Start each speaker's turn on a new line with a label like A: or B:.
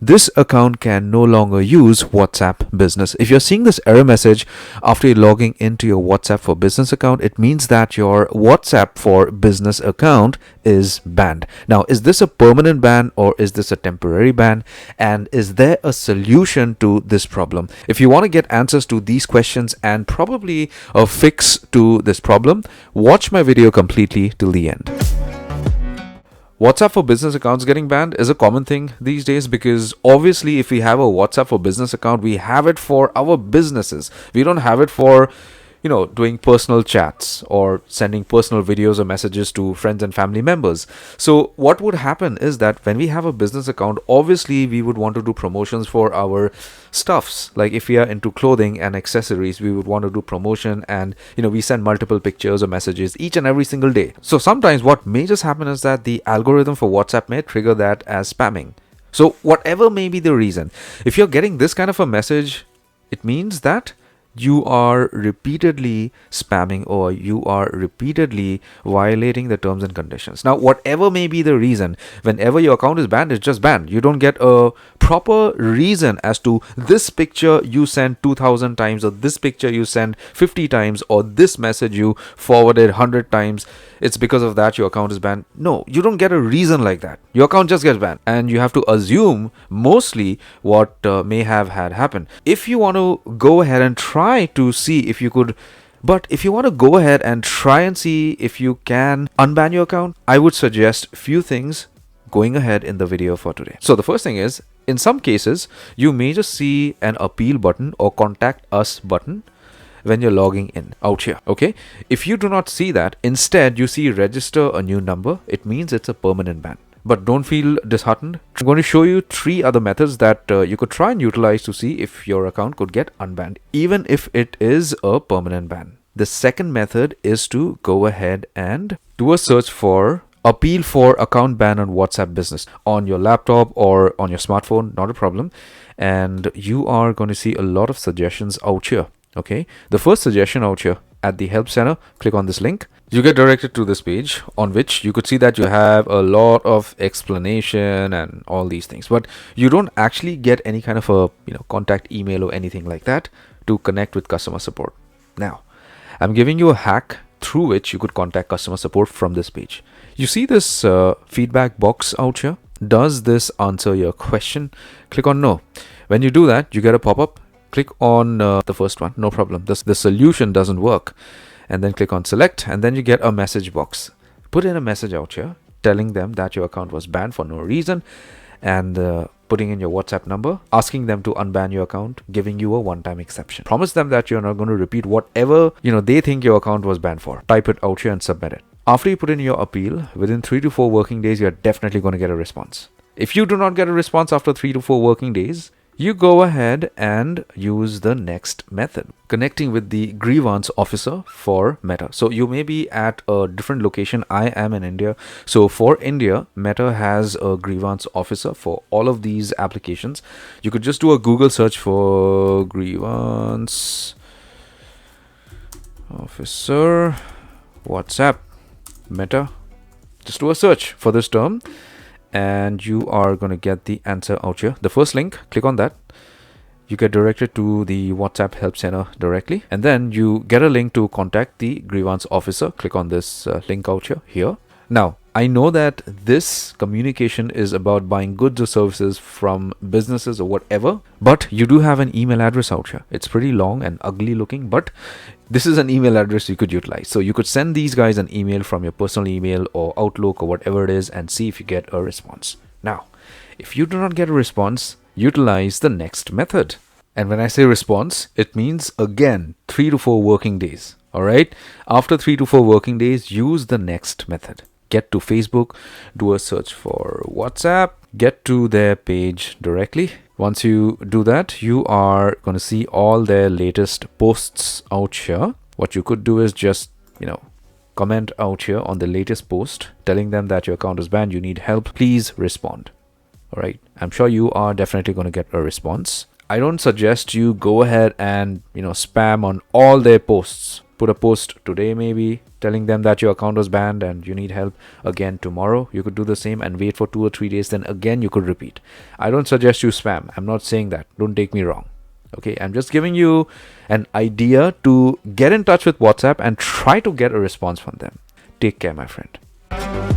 A: this account can no longer use WhatsApp Business. If you're seeing this error message after you're logging into your WhatsApp for Business account, it means that your WhatsApp for Business account is banned. Now, is this a permanent ban or is this a temporary ban? And is there a solution to this problem? If you want to get answers to these questions and probably a fix to this problem, watch my video completely till the end. WhatsApp for business accounts getting banned is a common thing these days because obviously if we have a WhatsApp for business account, we have it for our businesses. We don't have it for, doing personal chats or sending personal videos or messages to friends and family members. So what would happen is that when we have a business account, obviously we would want to do promotions for our stuffs. Like if we are into clothing and accessories, we would want to do promotion and, we send multiple pictures or messages each and every single day. So sometimes what may just happen is that the algorithm for WhatsApp may trigger that as spamming. So whatever may be the reason, if you're getting this kind of a message, it means that you are repeatedly spamming or you are repeatedly violating the terms and conditions. Now, whatever may be the reason, whenever your account is banned, it's just banned. You don't get a proper reason as to this picture you sent 2,000 times or this picture you sent 50 times or this message you forwarded 100 times. It's because of that your account is banned. No, you don't get a reason like that. Your account just gets banned and you have to assume mostly what may have had happened. If you want to go ahead and try to see if you could, but if you want to go ahead and try and see if you can unban your account, I would suggest few things going ahead in the video for today. So the first thing is, in some cases, you may just see an appeal button or contact us button when you're logging in out here. Okay, if you do not see that, instead you see register a new number, it means it's a permanent ban. But don't feel disheartened. I'm going to show you 3 other methods that you could try and utilize to see if your account could get unbanned, even if it is a permanent ban. The second method is to go ahead and do a search for appeal for account ban on WhatsApp Business on your laptop or on your smartphone, not a problem. And you are going to see a lot of suggestions out here. Okay, the first suggestion out here at the help center, click on this link. You get directed to this page on which you could see that you have a lot of explanation and all these things, but you don't actually get any kind of a contact email or anything like that to connect with customer support. Now, I'm giving you a hack through which you could contact customer support from this page. You see this feedback box out here? Does this answer your question? Click on no. When you do that, you get a pop-up. Click on the first one, no problem. The solution doesn't work. And then click on select and then you get a message box. Put in a message out here telling them that your account was banned for no reason and putting in your WhatsApp number, asking them to unban your account, giving you a one-time exception. Promise them that you're not going to repeat whatever they think your account was banned for. Type it out here and submit it. After you put in your appeal, within 3 to 4 working days, you're definitely going to get a response. If you do not get a response after 3 to 4 working days, you go ahead and use the next method, connecting with the grievance officer for Meta. So you may be at a different location. I am in India. So for India, Meta has a grievance officer for all of these applications. You could just do a Google search for grievance officer WhatsApp Meta. Just do a search for this term. And you are going to get the answer out here. The first link, click on that. You get directed to the WhatsApp help center directly. And then you get a link to contact the grievance officer. Click on this link out here. Now, I know that this communication is about buying goods or services from businesses or whatever, but you do have an email address out here. It's pretty long and ugly looking, but this is an email address you could utilize. So you could send these guys an email from your personal email or Outlook or whatever it is and see if you get a response. Now, if you do not get a response, utilize the next method. And when I say response, it means again 3 to 4 working days. All right. After 3 to 4 working days, use the next method. Get to Facebook, do a search for WhatsApp, get to their page directly. Once you do that, you are going to see all their latest posts out here. What you could do is just, comment out here on the latest post, telling them that your account is banned, you need help, please respond. All right. I'm sure you are definitely going to get a response. I don't suggest you go ahead and, spam on all their posts. Put a post today, maybe telling them that your account was banned and you need help. Again tomorrow you could do the same and wait for 2 or 3 days, then again you could repeat. I don't suggest you spam. I'm not saying that, don't take me wrong. Okay, I'm just giving you an idea to get in touch with WhatsApp and try to get a response from them. Take care, my friend.